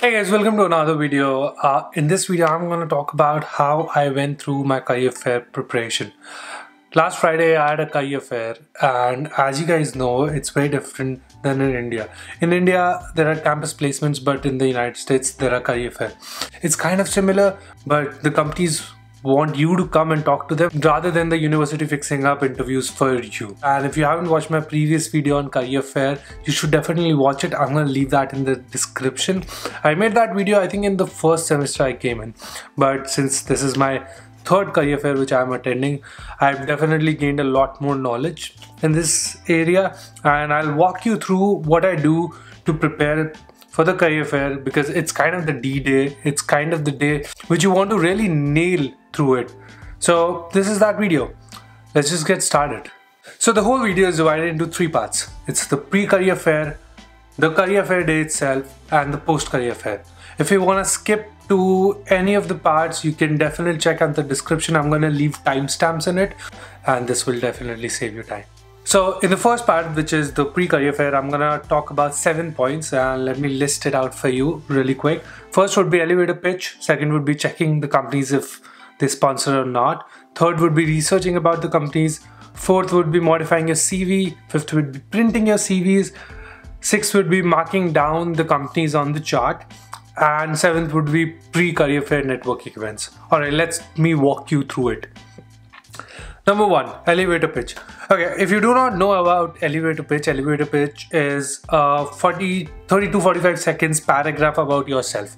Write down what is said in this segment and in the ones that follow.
Hey guys, welcome to another video. In this video, I'm going to talk about how I went through my career fair preparation. Last Friday, I had a career fair, and as you guys know, it's very different than in India. In India, there are campus placements, but in the United States, there are career fair. It's kind of similar, but the companies want you to come and talk to them rather than the university fixing up interviews for you. And if you haven't watched my previous video on career fair, you should definitely watch it. I'm going to leave that in the description. I made that video I think in the first semester I came in, but since this is my third career fair which I'm attending, I've definitely gained a lot more knowledge in this area, and I'll walk you through what I do to prepare for the career fair, because it's kind of the D-Day. It's kind of the day which you want to really nail through it. So this is that video. Let's just get started. So the whole video is divided into three parts. It's the pre-career fair, the career fair day itself, and the post-career fair. If you want to skip to any of the parts, you can definitely check out the description. I'm going to leave timestamps in it, and this will definitely save you time. So in the first part, which is the pre-career fair, I'm gonna talk about 7 points, and let me list it out for you really quick. First would be elevator pitch. Second would be checking the companies if they sponsor or not. Third would be researching about the companies. Fourth would be modifying your CV. Fifth would be printing your CVs. Sixth would be marking down the companies on the chart. And seventh would be pre-career fair networking events. Alright, let me walk you through it. Number one, elevator pitch. Okay, if you do not know about elevator pitch is a 30 to 45 seconds paragraph about yourself.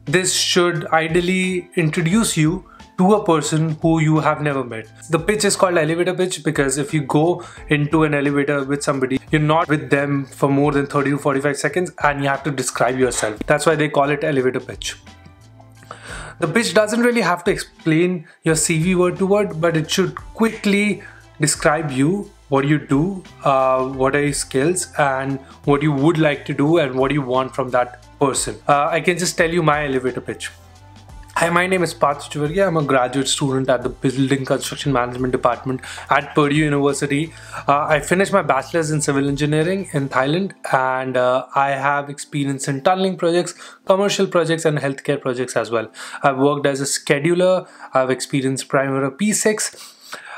This should ideally introduce you to a person who you have never met. The pitch is called elevator pitch because if you go into an elevator with somebody, you're not with them for more than 30 to 45 seconds and you have to describe yourself. That's why they call it elevator pitch. The pitch doesn't really have to explain your CV word to word, but it should quickly describe you, what you do, what are your skills, and what you would like to do and what you want from that person. I can just tell you my elevator pitch. Hi, my name is Parth. I'm a graduate student at the Building Construction Management Department at Purdue University. I finished my bachelor's in civil engineering in Thailand, and I have experience in tunneling projects, commercial projects, and healthcare projects as well. I've worked as a scheduler. I've experienced Primera P6.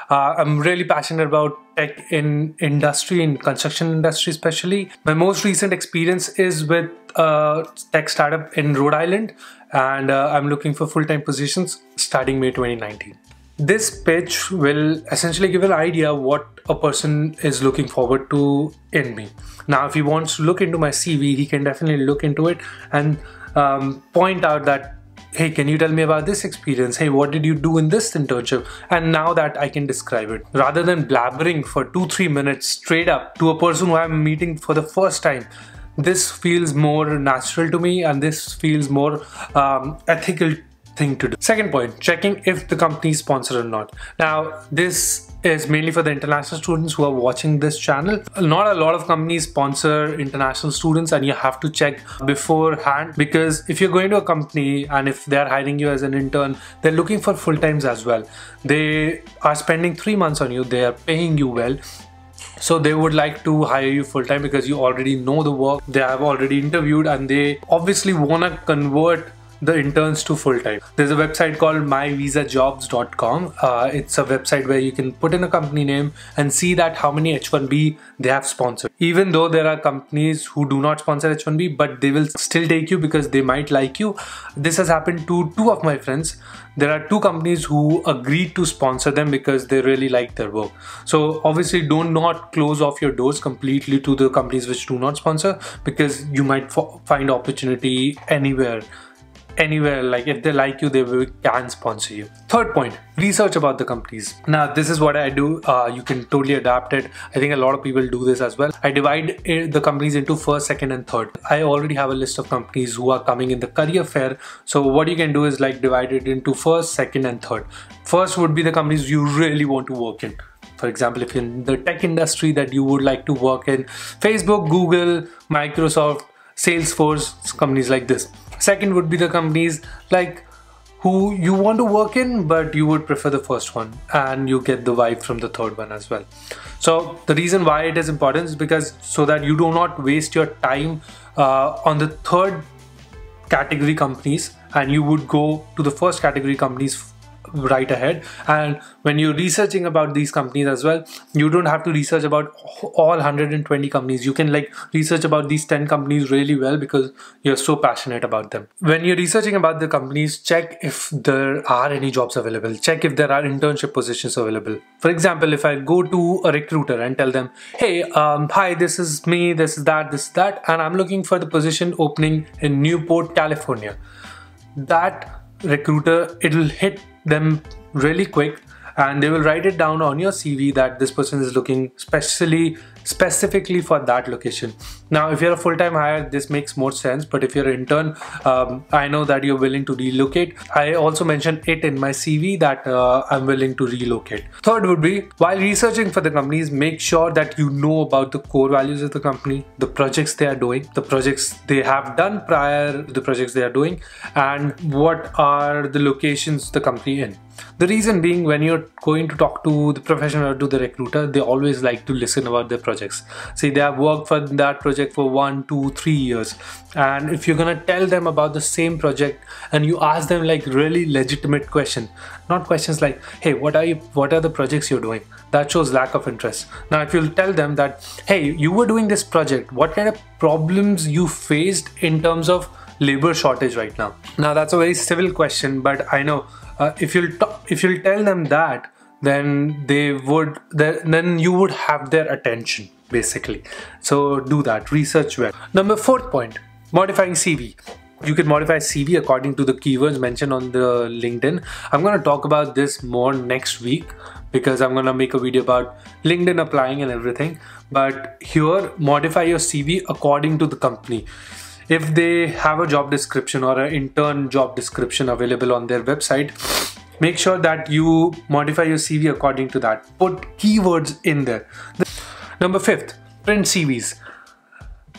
I'm really passionate about tech in industry, in construction industry especially. My most recent experience is with a tech startup in Rhode Island, and I'm looking for full-time positions starting May 2019. This pitch will essentially give an idea what a person is looking forward to in me. Now, if he wants to look into my CV, he can definitely look into it and point out that, hey, can you tell me about this experience? Hey, what did you do in this internship? And now that I can describe it. Rather than blabbering for 2-3 minutes straight up to a person who I'm meeting for the first time, this feels more natural to me, and this feels more ethical thing to do. Second point, checking if the company is sponsored or not. Now, this is mainly for the international students who are watching this channel. Not a lot of companies sponsor international students, and you have to check beforehand, because if you're going to a company and if they're hiring you as an intern, they're looking for full-times as well. They are spending 3 months on you, they are paying you well. So they would like to hire you full-time because you already know the work, they have already interviewed, and they obviously want to convert the interns to full-time. There's a website called myvisajobs.com. It's a website where you can put in a company name and see that how many H1B they have sponsored. Even though there are companies who do not sponsor H1B, but they will still take you because they might like you. This has happened to 2 of my friends. There are 2 companies who agreed to sponsor them because they really like their work. So obviously do not close off your doors completely to the companies which do not sponsor, because you might find opportunity anywhere. Like if they like you, they can sponsor you. Third point, research about the companies. Now, this is what I do. You can totally adapt it. I think a lot of people do this as well. I divide the companies into first, second, and third. I already have a list of companies who are coming in the career fair. So what you can do is like divide it into first, second, and third. First would be the companies you really want to work in. For example, if you're in the tech industry that you would like to work in, Facebook, Google, Microsoft, Salesforce, companies like this. Second would be the companies like who you want to work in, but you would prefer the first one, and you get the vibe from the third one as well. So the reason why it is important is because so that you do not waste your time on the third category companies, and you would go to the first category companies right ahead. And when you're researching about these companies as well, you don't have to research about all 120 companies. You can like research about these 10 companies really well because you're so passionate about them. When you're researching about the companies, check if there are any jobs available. Check if there are internship positions available. For example, if I go to a recruiter and tell them, hey, hi, this is me, this is that, and I'm looking for the position opening in Newport, California. That recruiter, it'll hit them really quick, and they will write it down on your CV that this person is looking specifically for that location. Now, if you're a full-time hire, this makes more sense, but if you're an intern, I know that you're willing to relocate. I also mentioned it in my CV that I'm willing to relocate. Third would be, while researching for the companies, make sure that you know about the core values of the company, the projects they are doing, the projects they have done prior to the projects they are doing, and what are the locations the company in. The reason being, when you're going to talk to the professional or to the recruiter, they always like to listen about their projects. See, they have worked for that project for 1, 2, 3 years, and if you're gonna tell them about the same project and you ask them like really legitimate question, not questions like, hey, what are the projects you're doing, that shows lack of interest. Now, if you'll tell them that, hey, you were doing this project, what kind of problems you faced in terms of labor shortage right now? Now, that's a very civil question, but I know if you'll tell them that, then then you would have their attention basically. So do that, research well. Number 4th point, modifying CV. You can modify CV according to the keywords mentioned on the LinkedIn. I'm going to talk about this more next week because I'm going to make a video about LinkedIn applying and everything. But here, modify your CV according to the company. If they have a job description or an intern job description available on their website, make sure that you modify your CV according to that. Put keywords in there. Number 5th, print CVs.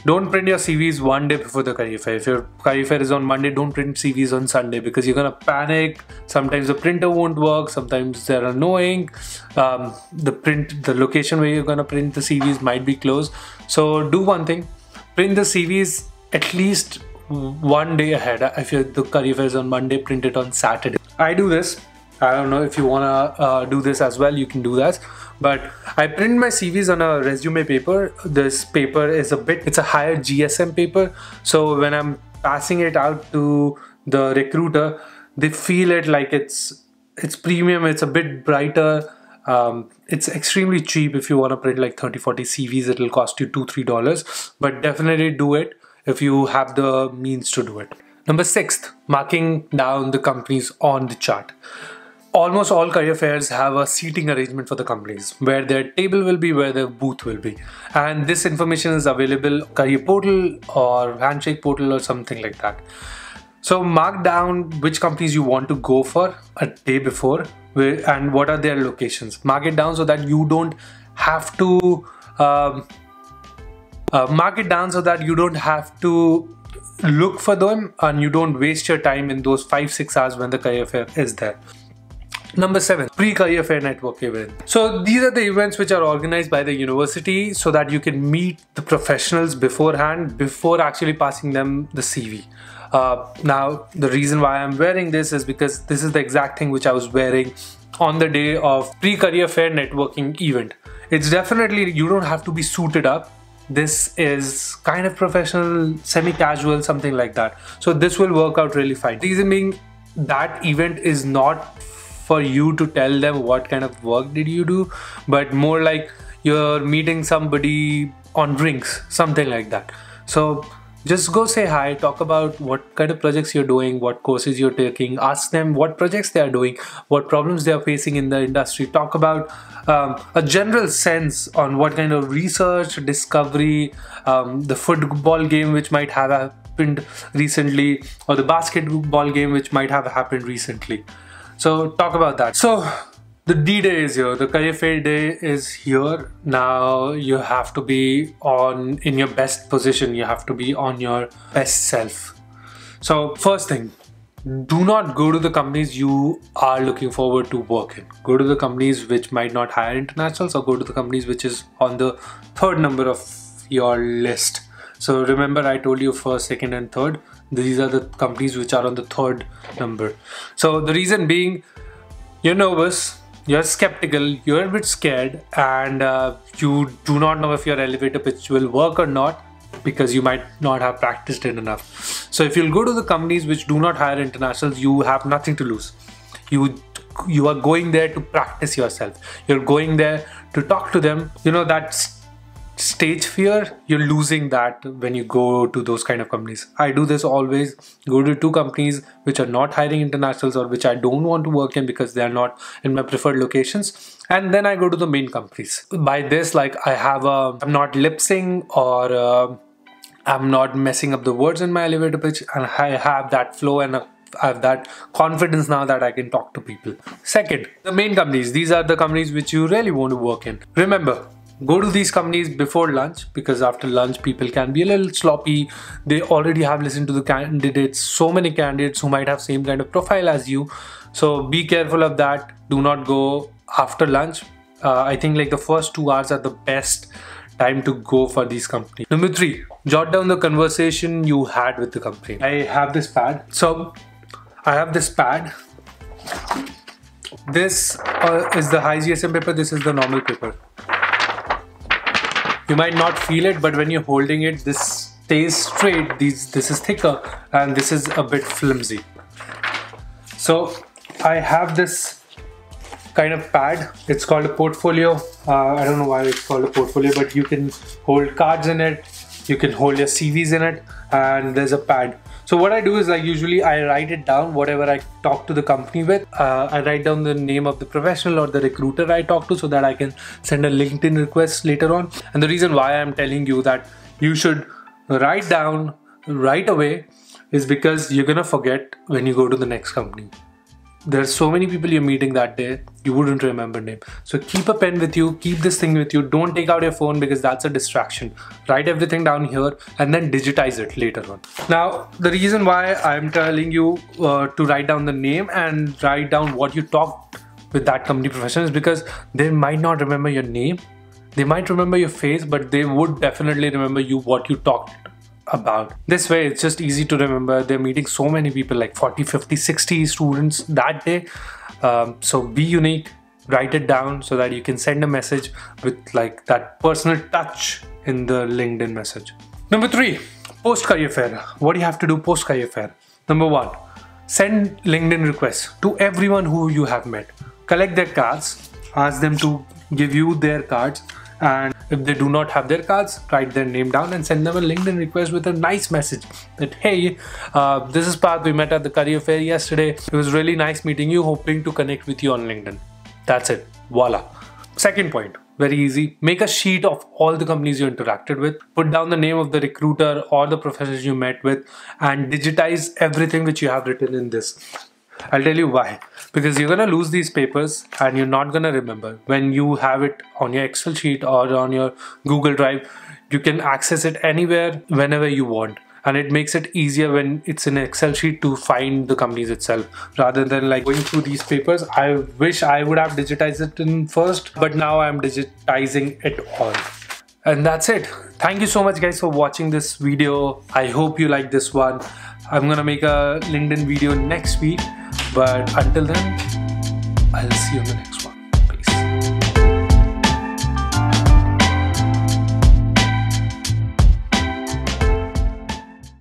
Don't print your CVs one day before the career fair. If your career fair is on Monday, don't print CVs on Sunday because you're gonna panic. Sometimes the printer won't work, sometimes they're annoying. The location where you're gonna print the CVs might be closed. So do one thing, print the CVs at least one day ahead. If the career fair is on Monday, print it on Saturday. I do this. I don't know if you wanna do this as well, you can do that. But I print my CVs on a resume paper. This paper is it's a higher GSM paper. So when I'm passing it out to the recruiter, they feel it like it's premium, it's a bit brighter. It's extremely cheap. If you want to print like 30-40 CVs, it'll cost you $2-3, but definitely do it if you have the means to do it. Number 6th, marking down the companies on the chart. Almost all career fairs have a seating arrangement for the companies, where their table will be, where their booth will be. And this information is available career portal or handshake portal or something like that. So mark down which companies you want to go for a day before and what are their locations. Mark it down so that you don't have to look for them and you don't waste your time in those 5-6 hours when the career fair is there. Number 7, pre-career fair network event. So these are the events which are organized by the university so that you can meet the professionals beforehand, before actually passing them the CV. Now, the reason why I'm wearing this is because this is the exact thing which I was wearing on the day of pre-career fair networking event. It's definitely, you don't have to be suited up. This is kind of professional, semi-casual, something like that. So this will work out really fine. Reason being, that event is not for you to tell them what kind of work did you do, but more like you're meeting somebody on drinks, something like that. So just go say hi, talk about what kind of projects you're doing, what courses you're taking, ask them what projects they are doing, what problems they are facing in the industry, talk about a general sense on what kind of research, discovery, the football game which might have happened recently, or the basketball game which might have happened recently. So talk about that. So the D-Day is here, the career fair day is here. Now you have to be in your best position, you have to be on your best self. So first thing, do not go to the companies you are looking forward to work in. Go to the companies which might not hire internationals, or go to the companies which is on the 3rd number of your list. So remember, I told you first, second and third. These are the companies which are on the third number. So the reason being, you're nervous, you're skeptical, you're a bit scared, and you do not know if your elevator pitch will work or not, because you might not have practiced it enough. So if you'll go to the companies which do not hire internationals, you have nothing to lose. You are going there to practice yourself. You're going there to talk to them. You know, that stage fear, you're losing that when you go to those kind of companies. I do this always. Go to 2 companies which are not hiring internationals, or which I don't want to work in because they are not in my preferred locations, and then I go to the main companies. By this, like, I'm not lip-syncing, or I'm not messing up the words in my elevator pitch, and I have that flow, and I have that confidence now that I can talk to people. Second, the main companies. These are the companies which you really want to work in. Remember, go to these companies before lunch, because after lunch people can be a little sloppy. They already have listened to the candidates, so many candidates who might have same kind of profile as you. So be careful of that. Do not go after lunch. I think like the first 2 hours are the best time to go for these companies. Number 3, jot down the conversation you had with the company. I have this pad. So I have this pad. This is the high GSM paper. This is the normal paper. You might not feel it, but when you're holding it, this stays straight. This is thicker, and this is a bit flimsy. So I have this kind of pad. It's called a portfolio. I don't know why it's called a portfolio, but you can hold cards in it. You can hold your CVs in it, and there's a pad. So what I do is, like, usually I write it down, whatever I talk to the company with. I write down the name of the professional or the recruiter I talk to, so that I can send a LinkedIn request later on. And the reason why I'm telling you that you should write down right away is because you're gonna forget when you go to the next company. There's so many people you're meeting that day, you wouldn't remember name. So keep a pen with you, keep this thing with you. Don't take out your phone, because that's a distraction. Write everything down here and then digitize it later on. Now, the reason why I'm telling you to write down the name and write down what you talked with that company professional is because they might not remember your name. They might remember your face, but they would definitely remember what you talked about. This way, it's just easy to remember. They're meeting so many people, like 40, 50, 60 students that day. So be unique, write it down so that you can send a message with like that personal touch in the LinkedIn message. Number 3, post career fair. What do you have to do post career fair? Number 1, send LinkedIn requests to everyone who you have met. Collect their cards, ask them to give you their cards, and if they do not have their cards, write their name down and send them a LinkedIn request with a nice message that, hey, this is Parth, we met at the career fair yesterday. It was really nice meeting you, hoping to connect with you on LinkedIn. That's it. Voila. Second point, very easy. Make a sheet of all the companies you interacted with. Put down the name of the recruiter or the professors you met with, and digitize everything which you have written in this. I'll tell you why. Because you're gonna lose these papers and you're not gonna remember. When you have it on your Excel sheet or on your Google Drive, you can access it anywhere, whenever you want. And it makes it easier when it's in an Excel sheet to find the companies itself, rather than like going through these papers. I wish I would have digitized it in first, but now I'm digitizing it all. And that's it. Thank you so much, guys, for watching this video. I hope you like this one. I'm gonna make a LinkedIn video next week. But until then, I'll see you on the next one.